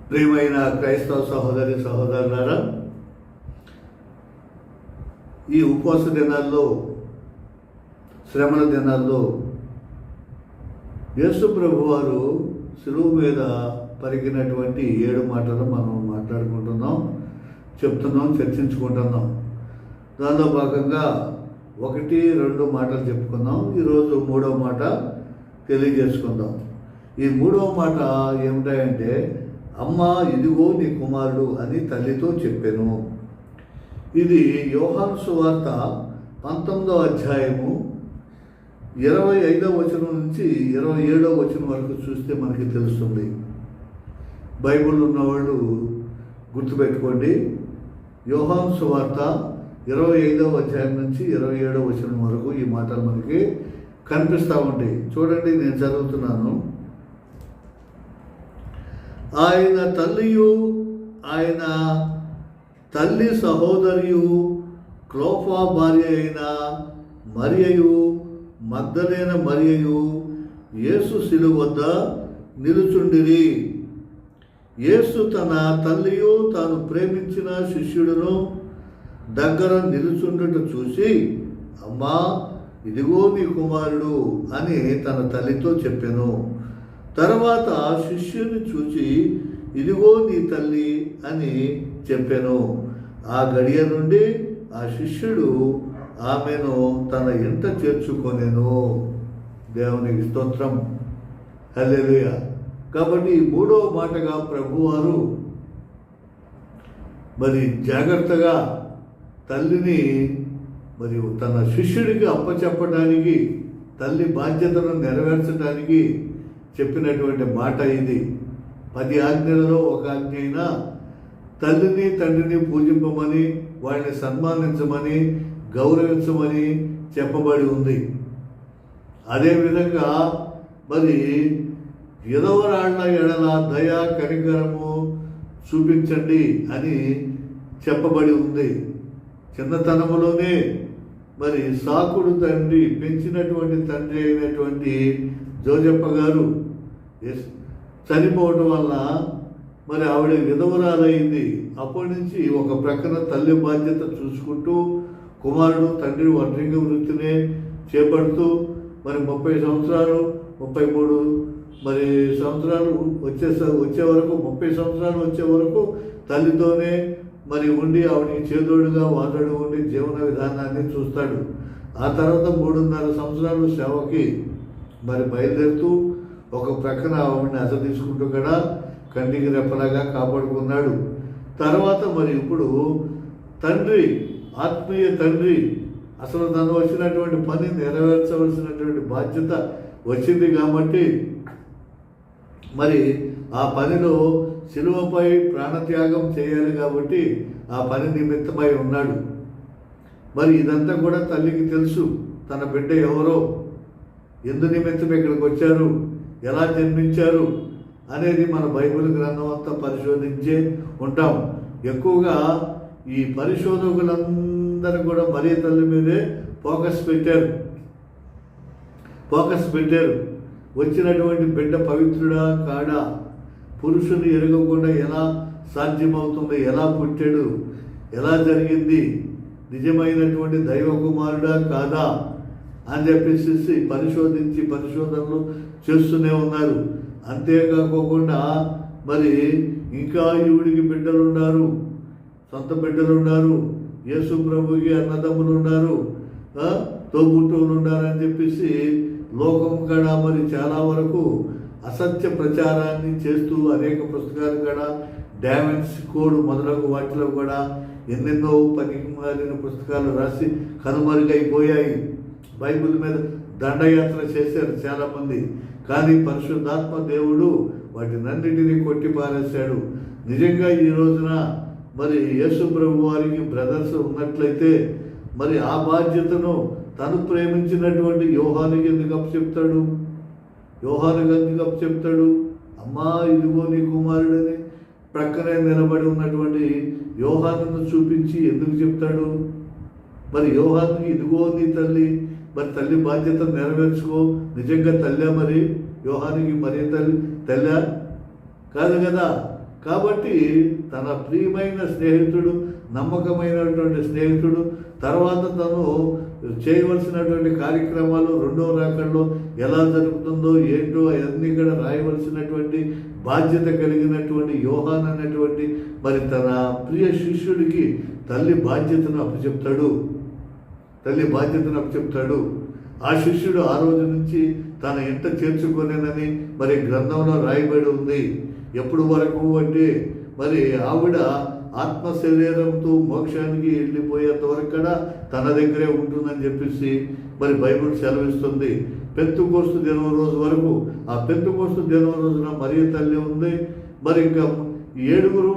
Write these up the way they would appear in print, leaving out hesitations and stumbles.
ప్రియమైన క్రైస్తవ సహోదరి సహోదరులారా, ఈ ఉపవాస దినాల్లో, శ్రమల దినాల్లో యేసు ప్రభు వారు శిలువ మీద పలికినటువంటి 7 మాటలు మనం మాట్లాడుకుంటున్నాం, చెప్తున్నాం, చర్చించుకుంటున్నాం. దానిలో భాగంగా 1-2 మాటలు చెప్పుకుందాం. ఈరోజు 3వ మాట తెలియజేసుకుందాం. ఈ 3వ మాట ఏమిటంటే, అమ్మా ఇదిగో నీ కుమారుడు అని తల్లితో చెప్పాను. ఇది యోహాను సువార్త 19వ అధ్యాయము 25వ వచనం నుంచి 27వ వచనం వరకు చూస్తే మనకి తెలుస్తుంది. బైబిల్ ఉన్నవాళ్ళు గుర్తుపెట్టుకోండి. యోహాను సువార్త 25వ అధ్యాయం నుంచి 27వ వచనం వరకు ఈ మాటలు మనకి కనిపిస్తూ ఉంటాయి. చూడండి, నేను చదువుతున్నాను. ఆయన తల్లియు ఆయన తల్లి సహోదరియు క్లోఫా భార్య అయిన మరియయు మగ్దలేన మరియయు యేసు శిలువ వద్ద నిలుచుండిరి. యేసు తన తల్లియు తాను ప్రేమించిన శిష్యుడును దగ్గర నిలుచుండుట చూసి, అమ్మా ఇదిగో నీ కుమారుడు అని తన తల్లితో చెప్పెను. తర్వాత శిష్యుని చూచి, ఇదిగో నీ తల్లి అని చెప్పెను. ఆ గడియ నుండి ఆ శిష్యుడు ఆమెను తన ఇంట చేర్చుకొనెను. దేవునికి స్తోత్రం, హల్లెలూయా. కాబట్టి 3వ మాటగా ప్రభువారు మరి జాగ్రత్తగా తల్లిని మరియు తన శిష్యుడికి అప్పచెప్పడానికి, తల్లి బాధ్యతను నెరవేర్చడానికి చెప్పినటువంటి మాట ఇది. 10 ఆజ్ఞలలో ఒక ఆజ్ఞ అయినా తల్లిని తండ్రిని పూజింపమని, వాళ్ళని సన్మానించమని, గౌరవించమని చెప్పబడి ఉంది. అదేవిధంగా మరి విధవరాళ్ల ఎడల దయా కనికరము చూపించండి అని చెప్పబడి ఉంది. చిన్నతనములోనే మరి సాకుడు తండ్రి, పెంచినటువంటి తండ్రి అయినటువంటి జోజప్ప గారు చనిపోవటం వల్ల మరి ఆవిడ విధవరాలైంది. అప్పటి నుంచి ఒక ప్రక్కన తల్లి బాధ్యత చూసుకుంటూ కుమారుడు తండ్రి ఒంటరిక వృత్తినే చేపడుతూ మరి 30 సంవత్సరాలు 33 మరి సంవత్సరాలు వచ్చే వరకు 30 సంవత్సరాలు వచ్చే వరకు తల్లితోనే మరి ఉండి ఆవిడకి చేదోడుగా వాదోడు ఉండి జీవన విధానాన్ని చూస్తాడు. ఆ తర్వాత 3.5 సంవత్సరాలు సేవకి మరి బయలుదేరుతూ ఒక ప్రక్కన ఆవిడని అసలు తీసుకుంటూ కూడా కంటికి రెప్పలాగా కాపాడుకున్నాడు. తర్వాత మరి ఇప్పుడు తండ్రి, ఆత్మీయ తండ్రి, అసలు తను వచ్చినటువంటి పని నెరవేర్చవలసినటువంటి బాధ్యత వచ్చింది కాబట్టి మరి ఆ పనిలో శిలువపై ప్రాణత్యాగం చేయాలి కాబట్టి ఆ పని నిమిత్తమై ఉన్నాడు. మరి ఇదంతా కూడా తల్లికి తెలుసు. తన బిడ్డ ఎవరో, ఎందు నిమిత్తం ఇక్కడికి వచ్చారు, ఎలా జన్మించారు అనేది మన బైబిల్ గ్రంథం అంతా పరిశోధించే ఉంటాం. ఎక్కువగా ఈ పరిశోధకులందరూ కూడా మరియ తల్లి మీదే ఫోకస్ పెట్టారు. వచ్చినటువంటి బిడ్డ పవిత్రుడా కాడా, పురుషుని ఎరగకుండా ఎలా సాధ్యమవుతుంది, ఎలా పుట్టాడు, ఎలా జరిగింది, నిజమైనటువంటి దైవ కుమారుడా కాదా అని చెప్పేసి పరిశోధనలు చేస్తూనే ఉన్నారు. అంతేకాకుండా మరి ఇంకా ఈవిడికి బిడ్డలు ఉన్నారు, సొంత బిడ్డలు ఉన్నారు, యేసు ప్రభుకి అన్నదమ్ములు ఉన్నారు, తోబుట్టువులు ఉన్నారని చెప్పేసి లోకం కూడా మరి చాలా వరకు అసత్య ప్రచారాన్ని చేస్తూ అనేక పుస్తకాలు కూడా డావిన్సీ కోడ్ మొదలగు వాటిలో కూడా ఎన్నెన్నో పనికి మారిన పుస్తకాలు రాసి కనుమరుగైపోయాయి. బైబిల్ మీద దండయాత్ర చేశారు చాలామంది, కానీ పరిశుద్ధాత్మ దేవుడు వాటినన్నిటినీ కొట్టి పారేశాడు. నిజంగా ఈ రోజున మరి యేసు ప్రభు వారికి బ్రదర్స్ ఉన్నట్లయితే మరి ఆ బాధ్యతను తను ప్రేమించినటువంటి యోహానుకి ఎందుకు అప్పచెప్తాడు? అమ్మా ఇదిగో నీ కుమారుడని ప్రక్కనే నిలబడి ఉన్నటువంటి యోహానును చూపించి ఎందుకు చెప్తాడు? మరి యోహానుకి ఇదిగో నీ తల్లి, మరి తల్లి బాధ్యత నెరవేర్చుకో. నిజంగా తల్లా మరి యోహానుకి మరి తల్లి కాదు కదా. కాబట్టి తన ప్రియమైన స్నేహితుడు, నమ్మకమైనటువంటి స్నేహితుడు, తర్వాత తను చేయవలసినటువంటి కార్యక్రమాలు రెండవ రాకడలో ఎలా జరుగుతుందో ఏంటో అవన్నీ కూడా రాయవలసినటువంటి బాధ్యత కలిగినటువంటి యోహాన్ అనేటువంటి మరి తన ప్రియ శిష్యుడికి తల్లి బాధ్యతను అప్పచెప్తాడు. ఆ శిష్యుడు ఆ రోజు నుంచి తన ఇంట చేర్చుకొనేనని మరి గ్రంథంలో రాయబడి ఉంది. ఎప్పుడు వరకు అంటే మరి ఆవిడ ఆత్మ శరీరంతో మోక్షానికి వెళ్ళిపోయేంత వరకు కూడా తన దగ్గరే ఉంటుందని చెప్పేసి మరి బైబిల్ సెలవిస్తుంది. పెంతెకోస్తు దినం రోజు వరకు, ఆ పెంతెకోస్తు దినం రోజున మరియ తల్లి ఉంది. మరి ఇంకా 7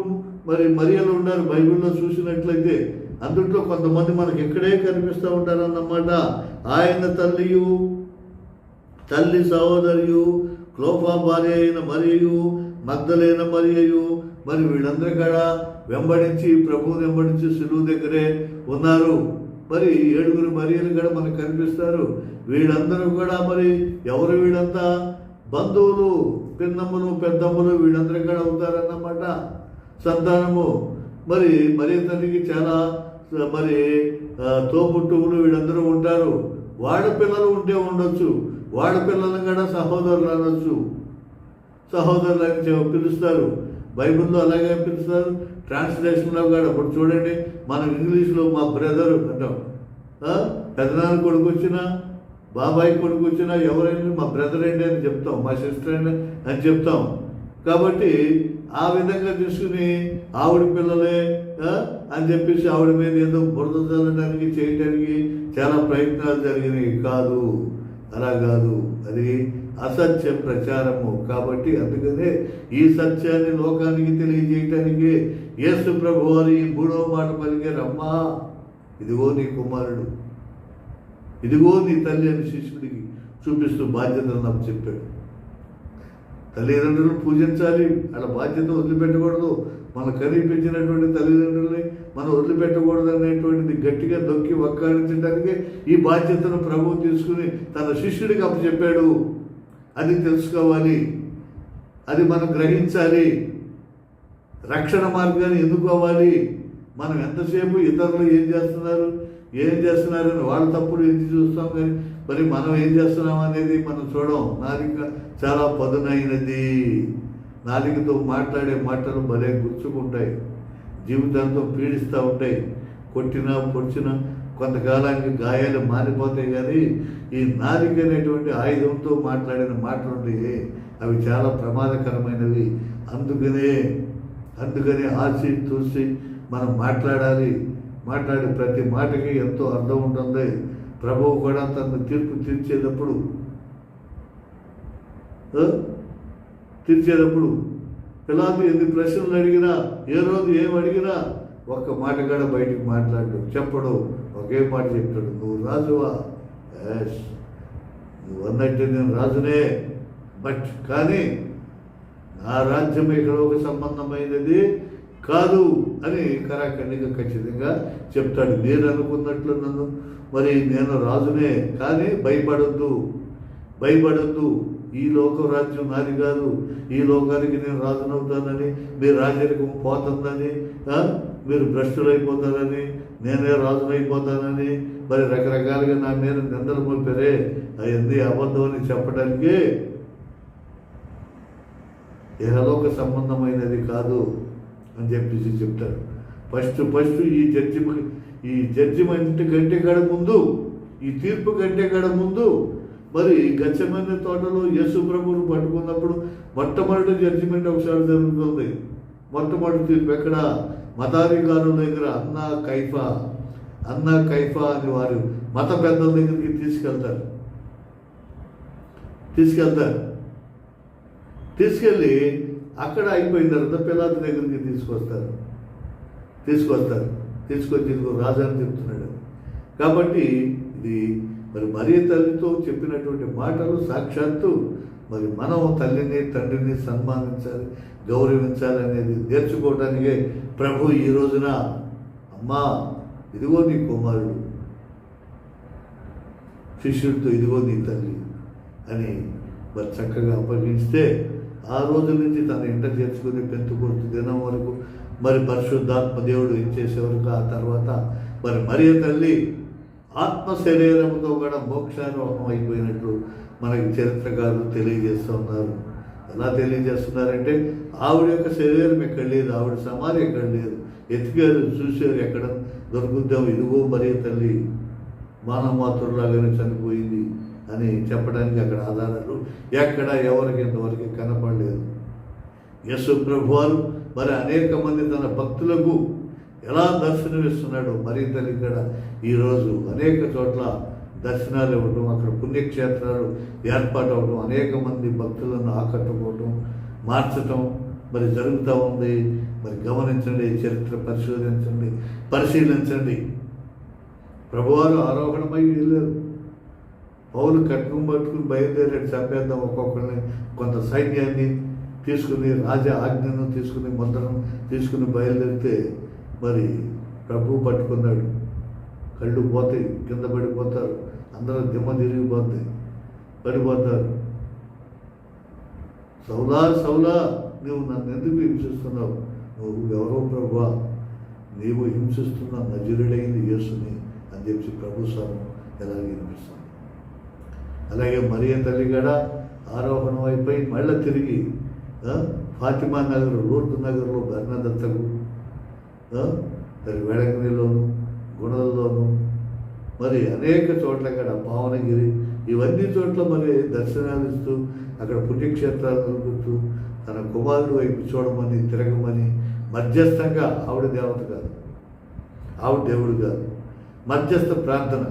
మరి మరియలు ఉన్నారు బైబిల్లో చూసినట్లయితే. అందుట్లో కొంతమంది మనకి ఇక్కడే కనిపిస్తూ ఉంటారన్నమాట. ఆయన తల్లి సహోదరియు, క్లోపా భార్య అయిన మరియు, మగ్దలేన మరియు, మరి వీళ్ళందరూ కూడా ప్రభువుని వెంబడించి సిలువ దగ్గరే ఉన్నారు. మరి 7 మరియలు కూడా మనకు కనిపిస్తారు. వీళ్ళందరూ కూడా మరి ఎవరు వీళ్ళంతా? బంధువులు, పిన్నమ్మలు, పెద్దమ్మలు వీళ్ళందరూ కూడా అవుతారన్నమాట. సంతానము మరి తల్లికి చాలా మరి తోబుట్టువులు వీళ్ళందరూ ఉంటారు. వాళ్ళ పిల్లలు ఉంటే ఉండొచ్చు, వాళ్ళ పిల్లలను కూడా సహోదరులు అనొచ్చు, సహోదరులని పిలుస్తారు. బైబిల్లో అలాగే పిలుస్తారు. ట్రాన్స్లేషన్లో కూడా ఇప్పుడు చూడండి, మనం ఇంగ్లీష్లో మా బ్రదర్ అంటాం. పెద్దనాన్న కొడుకు వచ్చినా, బాబాయ్ కొడుకు వచ్చినా ఎవరైనా మా బ్రదర్ అండి అని చెప్తాం, మా సిస్టర్ అండి అని చెప్తాం. కాబట్టి ఆ విధంగా తీసుకుని ఆవిడ పిల్లలే అని చెప్పేసి ఆవిడ మీద ఏదో బురద చల్లడానికి చేయడానికి చాలా ప్రయత్నాలు జరిగినాయి. అలా కాదు, అది అసత్య ప్రచారము. కాబట్టి అందుకనే ఈ సత్యాన్ని లోకానికి తెలియజేయటానికి యేసు ప్రభు వారు ఈ 3వ మాట పలికారు. అమ్మా, ఇదిగో నీ కుమారుడు, ఇదిగో నీ తల్లి అని శిష్యుడికి చూపిస్తూ బాధ్యతను నాకు చెప్పాడు. తల్లిదండ్రులను పూజించాలి, వాళ్ళ బాధ్యత వదిలిపెట్టకూడదు. మనం కనిపించినటువంటి తల్లిదండ్రుల్ని మనం వదిలిపెట్టకూడదు అనేటువంటిది గట్టిగా దొక్కి వక్కాడించడానికి ఈ బాధ్యతను ప్రభువు తీసుకుని తన శిష్యుడికి అప్పచెప్పాడు. అది తెలుసుకోవాలి, అది మనం గ్రహించాలి. రక్షణ మార్గాన్ని ఎన్నుకోవాలి. మనం ఎంతసేపు ఇతరులు ఏం చేస్తున్నారని వాళ్ళ తప్పుడు ఎందుకు చూస్తాం, కానీ మరి మనం ఏం చేస్తున్నాం అనేది మనం చూడం. నాలిక చాలా పదునైనది. నాలికతో మాట్లాడే మాటలు భలే గుచ్చుకుంటాయి, జీవితాంతం పీడిస్తూ ఉంటాయి. కొట్టినా పొడిచినా కొంతకాలానికి గాయాలు మారిపోతాయి. కానీ ఈ నాలిక అనేటువంటి ఆయుధంతో మాట్లాడిన మాటలు ఉంటాయి, అవి చాలా ప్రమాదకరమైనవి. అందుకనే ఆచి చూసి మనం మాట్లాడాలి. మాట్లాడే ప్రతి మాటకి ఎంతో అర్థం ఉంటుంది. ప్రభువు కూడా తన తీర్పు తీర్చేటప్పుడు పిలాతు ఎన్ని ప్రశ్నలు అడిగినా, ఏ రోజు ఏం అడిగినా ఒక్క మాట కూడా బయటికి మాట్లాడు, చెప్పడు. ఒకే మాట చెప్తాడు, నువ్వు రాజువా? ఎస్, నువ్వు అన్నట్టే నేను రాజునే, బట్ కానీ నా రాజ్యం ఇక్కడ ఒక సంబంధమైనది కాదు అని కరాఖండిగా ఖచ్చితంగా చెప్తాడు. నేను అనుకున్నట్లు నేను రాజునే, కానీ భయపడొద్దు. ఈ లోక రాజ్యం నాది కాదు, ఈ లోకానికి నేను రాజునవుతానని, మీ రాజరికం పోతుందని, మీరు భ్రష్టులైపోతారని, నేనే రాజునైపోతానని మరి రకరకాలుగా నా మీద నిందలు మోపారే, అవన్నీ అబద్ధం అని చెప్పడానికి ఇహలోక సంబంధమైనది కాదు అని చెప్పేసి చెప్తారు. ఫస్ట్ ఈ జడ్జిమెంట్ కంటే కూడా ముందు, ఈ తీర్పు కంటే కూడా ముందు మరి గెత్సేమనే తోటలో యేసు ప్రభువును పట్టుకున్నప్పుడు మొట్టమొదటి జడ్జిమెంట్ ఒకసారి జరుగుతుంది. మొట్టమొదటి తీర్పు ఎక్కడ? మతాధికారుల దగ్గర అన్నా కైఫా అని వారు మత పెద్దల దగ్గరికి తీసుకెళ్ళి అక్కడ అయిపోయిన తర్వాత పిలాతు దగ్గరికి తీసుకొచ్చి రాజా అని చెప్తున్నాడు. కాబట్టి ఇది మరి మరియ తల్లితో చెప్పినటువంటి మాటలు సాక్షాత్తు మరి మనం తల్లిని తండ్రిని సన్మానించాలి, గౌరవించాలి అనేది నేర్చుకోవడానికే ప్రభు ఈ రోజున అమ్మా ఇదిగో నీ కుమారుడు, శిష్యుడితో ఇదిగో నీ తల్లి అని మరి చక్కగా అప్పగిస్తే ఆ రోజు నుంచి తన ఇంట చేర్చుకుని పెంతుకొస్తు దినం వరకు మరి పరిశుద్ధాత్మ దేవుడు ఇచ్చేసే వరకు ఆ తర్వాత మరి మరియ తల్లి ఆత్మ శరీరంతో కూడా మోక్షారోహం అయిపోయినట్లు మనకి చరిత్రకారులు తెలియజేస్తూ ఉన్నారు. ఎలా తెలియజేస్తున్నారంటే ఆవిడ యొక్క శరీరం ఎక్కడ లేదు, ఆవిడ సమాధి ఎక్కడ లేదు, ఎతికారు చూశారు, ఎక్కడ దొరుకుద్దాం, ఇదిగో మరియ తల్లి మానవమాతృలాగానే చనిపోయింది అని చెప్పడానికి అక్కడ ఆధారాలు ఎక్కడ ఎవరికి ఇంతవరకు కనపడలేదు. యేసు ప్రభువారు మరి అనేక మంది తన భక్తులకు ఎలా దర్శనమిస్తున్నాడో మరి తల్లి కూడా ఈరోజు అనేక చోట్ల దర్శనాలు ఇవ్వటం, అక్కడ పుణ్యక్షేత్రాలు ఏర్పాటు అవ్వడం, అనేక మంది భక్తులను ఆకట్టుకోవటం, మార్చటం మరి జరుగుతూ ఉంది. మరి గమనించండి, చరిత్ర పరిశీలించండి. ప్రభువారు ఆరోహణమై వెళ్ళారు. పౌలు కట్నం పట్టుకుని బయలుదేరాడు, చంపేద్దాం ఒక్కొక్కరిని, కొంత సైన్యాన్ని తీసుకుని రాజా ఆజ్ఞను తీసుకుని ముద్రను తీసుకుని బయలుదేరితే మరి ప్రభువు పట్టుకున్నాడు. కళ్ళు పోతాయి, కింద పడిపోతారు, అందరూ దిమ్మ తిరిగిపోతాయి, పడిపోతారు. సౌలా సౌలా, నువ్వు నన్ను ఎందుకు హింసిస్తున్నావు? నువ్వు ఎవరో ప్రభువా? నీవు హింసిస్తున్న నజరుడైంది యేసుని అని చెప్పి ప్రభు స్వామి ఎలాగే వినిపిస్తాను. అలాగే మరియ తల్లి కూడా ఆరోహణం అయిపోయి మళ్ళీ తిరిగి ఫాతిమా నగర్, లూర్దు నగర్లో బర్నదత్తకు, మరి వేడంగిరిలోను, గుణదల్లోను, మరి అనేక చోట్ల కూడా పావనగిరి, ఇవన్నీ చోట్ల మరి దర్శనాలు ఇస్తూ అక్కడ పుణ్యక్షేత్రాలు నిలుపుతూ తన కుమారుడు వైపు చూడమని, తిరగమని మధ్యస్థంగా, ఆవిడ దేవత కాదు, ఆవిడ దేవుడు కాదు, మధ్యస్థ ప్రార్థన.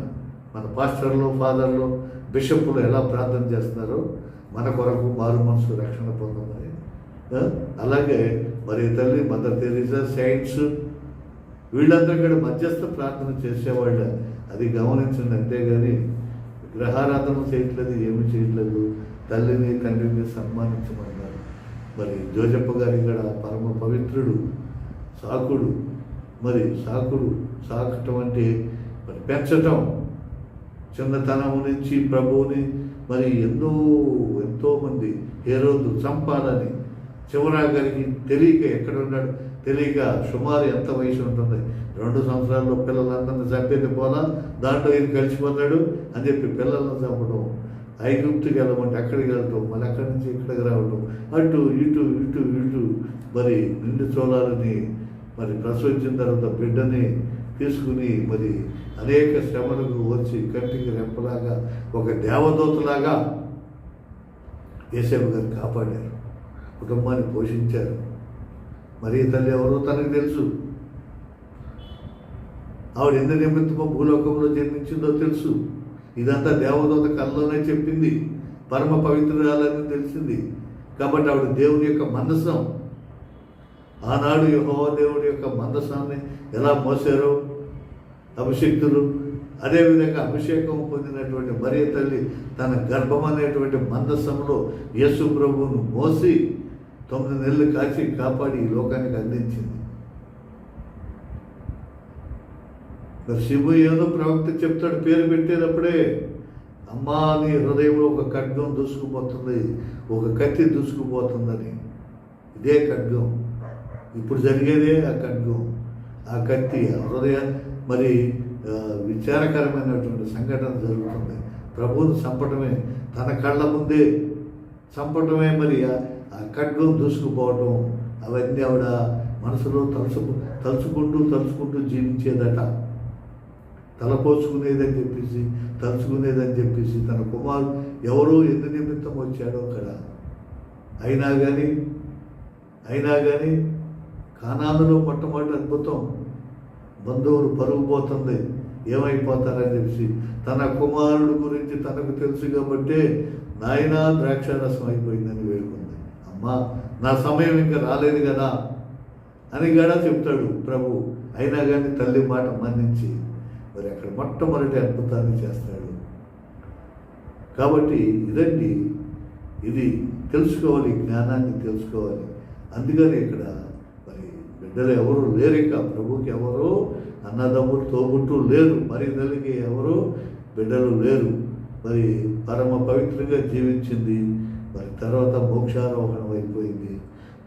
మన పాస్టర్లు, ఫాదర్లు, బిషప్పులు ఎలా ప్రార్థన చేస్తున్నారో మన కొరకు మారు మనసు రక్షణ పొందమని, అలాగే మరి తల్లి, మదర్ తెరీసా, సెయింట్స్, వీళ్ళందరూ కూడా మధ్యస్థ ప్రార్థన చేసేవాళ్ళ. అది గమనించండి. అంతేగాని విగ్రహారాధన చేయట్లేదు, ఏమి చేయట్లేదు. తల్లిని తండ్రిని సన్మానించమన్నారు. మరి జోజప్ప గారి కూడా పరమ పవిత్రుడు, సాకుడు. మరి సాకటం అంటే మరి పెంచటం, చిన్నతనం నుంచి ప్రభువుని మరి ఎంతోమంది హేరోదు చంపాలని, చివరాగారికి తెలియక, ఎక్కడ ఉన్నాడు తెలియక, సుమారు ఎంత వయసు ఉంటుంది, 2 సంవత్సరాల్లో పిల్లలందరినీ చంపేది పోలా, దాంట్లో ఈయన కలిసిపోతాడు అని చెప్పి పిల్లలను చంపడం, ఐగుప్తుకి వెళ్ళమంటే అక్కడికి వెళ్ళటం, మళ్ళీ అక్కడి నుంచి ఇక్కడికి రావటం, అటు ఇటు ఇటు ఇటు మరి నిండు చోళాలని మరి ప్రసవించిన తర్వాత బిడ్డని తీసుకుని మరి అనేక శ్రమలకు వచ్చి కంటికి రెప్పలాగా ఒక దేవదూతలాగా యేసేపు గారు కాపాడారు, కుటుంబాన్ని పోషించారు. మరి తల్లి ఎవరో తనకు తెలుసు, ఆవిడ ఎన్ని నిమిత్తమో భూలోకంలో జన్మించిందో తెలుసు. ఇదంతా దేవదూత కల్లోనే చెప్పింది, పరమ పవిత్రురాలని తెలిసింది. కాబట్టి ఆవిడ దేవుని యొక్క మందసం, ఆనాడు యెహోవా దేవుడి యొక్క మందసాన్ని ఎలా మోసారో అభిషిక్తులు, అదేవిధంగా అభిషేకం పొందినటువంటి మరియ తల్లి తన గర్భం అనేటువంటి మందసంలో యేసు ప్రభువును మోసి 9 నెలలు కాచి కాపాడి ఈ లోకానికి అందించింది. మరి శివు ఏదో ప్రవక్త చెప్తాడు, పేరు పెట్టేటప్పుడే, అమ్మా నీ హృదయంలో ఒక ఖడ్గం దూసుకుపోతుంది, ఒక కత్తి దూసుకుపోతుందని. ఇదే ఖడ్గం, ఇప్పుడు జరిగేదే ఆ ఖడ్గం, ఆ కత్తి, ఆ హృదయ మరి విచారకరమైనటువంటి సంఘటన జరుగుతుంది. ప్రభువును చంపటమే, తన కళ్ళ ముందే చంపటమే, మరి ఆ ఖడ్గం దూసుకుపోవటం, అవన్నీ ఆవిడ మనసులో తలుచుకుంటూ జీవించేదట. తలపోసుకునేదని చెప్పేసి తన కుమారుడు ఎవరో ఎందు నిమిత్తం వచ్చాడో అక్కడ. అయినా కానీ కానానులో మొట్టమొదటి అద్భుతం, బంధువులు పరుగు పోతుంది, ఏమైపోతారని చెప్పి తన కుమారుడు గురించి తనకు తెలుసు కాబట్టి నాయన ద్రాక్షారసం అయిపోయిందని వేడుకుంది. అమ్మా నా సమయం ఇంకా రాలేదు కదా అని కూడా చెప్తాడు ప్రభు. అయినా కానీ తల్లి మాట మన్నించి మరి అక్కడ మొట్టమొదటి అద్భుతాన్ని చేస్తాడు. కాబట్టి ఇది తెలుసుకోవాలి, జ్ఞానాన్ని తెలుసుకోవాలి. అందుకని ఇక్కడ మరి బిడ్డలు ఎవరు లేరు, ఇక ప్రభుకి ఎవరో అన్నదమ్ములు తోబుట్టులు లేరు, మరి తల్లికి ఎవరో బిడ్డలు లేరు. మరి పరమ పవిత్రంగా జీవించింది, మరి తర్వాత మోక్షారోహణం అయిపోయింది.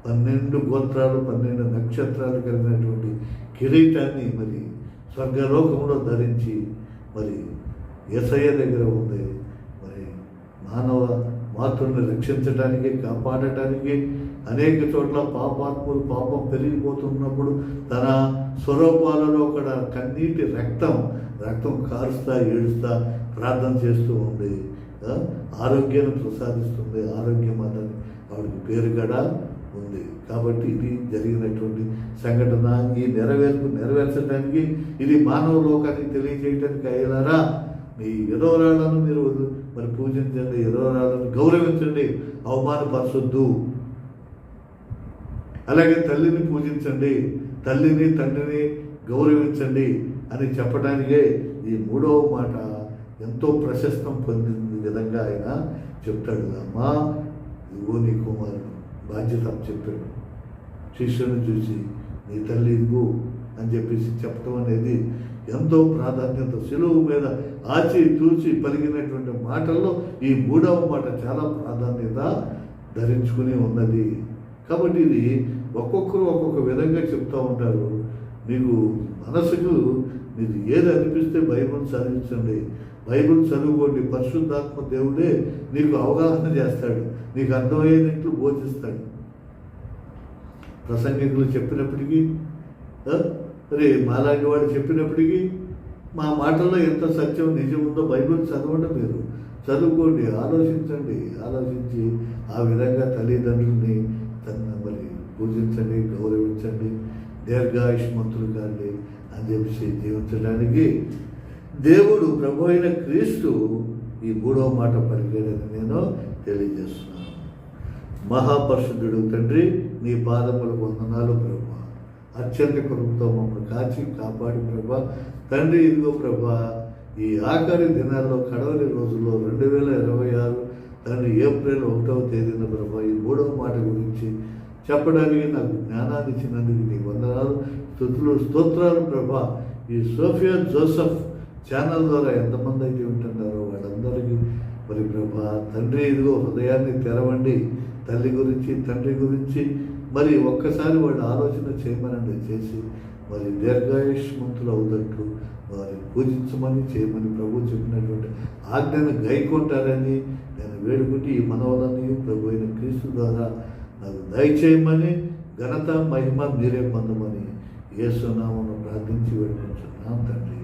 12 గోత్రాలు 12 నక్షత్రాలు కలిగినటువంటి కిరీటాన్ని మరి స్వర్గలోకంలో ధరించి మరి యేసయ్య దగ్గర ఉంది. మరి మానవ మాతృని రక్షించడానికి, కాపాడటానికి అనేక చోట్ల పాపాత్ములు పాపం పెరిగిపోతున్నప్పుడు తన స్వరూపాలలో కూడా కన్నీటి రక్తం కారుస్తా ఏడుస్తా ప్రార్థన చేస్తూ ఉంది. ఆరోగ్యాన్ని ప్రసాదిస్తుంది. ఆరోగ్యం అన్నది ఆవిడకి పేరు కూడా ఉంది. కాబట్టి ఇది జరిగినటువంటి సంఘటన. ఈ నెరవేర్చడానికి ఇది మానవ లోకానికి తెలియజేయడానికి అయ్యేలారా మీ విధవరాలను మీరు మరి పూజించండి, విధవరాలను గౌరవించండి, అవమానపరచొద్దు. అలాగే తల్లిని పూజించండి, తల్లిని తండ్రిని గౌరవించండి అని చెప్పడానికే ఈ 3వ మాట ఎంతో ప్రశస్తం పొందిన విధంగా ఆయన చెప్తాడు. అమ్మా ఇదిగో నీ కుమారుడు, బాధ్యత చెప్పాడు. శిష్యుని చూసి నీ తల్లి ఇదిగో అని చెప్పేసి చెప్పడం అనేది ఎంతో ప్రాధాన్యత. శిలువ మీద ఆచి తూచి పలికినటువంటి మాటల్లో ఈ 3వ మాట చాలా ప్రాధాన్యత ధరించుకుని ఉన్నది. కాబట్టి ఇది ఒక్కొక్కరు ఒక్కొక్క విధంగా చెప్తూ ఉంటారు. మీకు మనసుకు మీరు ఏది అనిపిస్తే బైబిల్ చదివించండి, బైబిల్ చదువుకోండి. పరిశుద్ధాత్మ దేవుడే నీకు అవగాహన చేస్తాడు, నీకు అర్థమయ్యేటట్లు బోధిస్తాడు. ప్రసంగికులు చెప్పినప్పటికీ మరి మాలాంటి వాడు చెప్పినప్పటికీ మా మాటల్లో ఎంత సత్యం నిజం ఉందో బైబిల్ చదవండి, మీరు చదువుకోండి, ఆలోచించి ఆ విధంగా తల్లిదండ్రుల్ని మరి పూజించండి, గౌరవించండి, దీర్ఘాయుష్మంతులు కాండి అని చెప్పి జీవించడానికి దేవుడు ప్రభు అయిన క్రీస్తు ఈ 3వ మాట పలికాడని నేను తెలియజేస్తున్నాను. మహాపరిశుద్ధుడు తండ్రి, నీ పాదములకు వందనాలు ప్రభా. అత్యంత కృపతో మమ్మల్ని కాచి కాపాడి ప్రభా. తండ్రి ఇదిగో ప్రభా, ఈ ఆఖరి దినాల్లో కడవరి రోజుల్లో 2026 తండ్రి ఏప్రిల్ 1వ తేదీన ప్రభా ఈ 3వ మాట గురించి చెప్పడానికి నాకు జ్ఞానాన్ని ఇచ్చినందుకు నీ వందనాలు, స్తోత్రాలు ప్రభా. ఈ సోఫియా జోసెఫ్ ఛానల్ ద్వారా ఎంతమంది అయితే ఉంటున్నారో వాళ్ళందరికీ మరి ప్రభా తండ్రి ఇదిగో హృదయాన్ని తెరవండి. తల్లి గురించి, తండ్రి గురించి మరి ఒక్కసారి వాళ్ళు ఆలోచన చేయమనండి, చేసి మరి దీర్ఘాయుష్మంతులు అవుతట్లు వారి పూజించమని చేయమని ప్రభు చెప్పినటువంటి ఆజ్ఞను గైకొంటారని నేను వేడుకుంటే ఈ మనవలని ప్రభు అయిన క్రీస్తు ద్వారా నాకు దయచేయమని, ఘనత మహిమ మీరే పొందమని యేసు నామమున ప్రార్థించి వేడుకుంటున్నాను తండ్రి.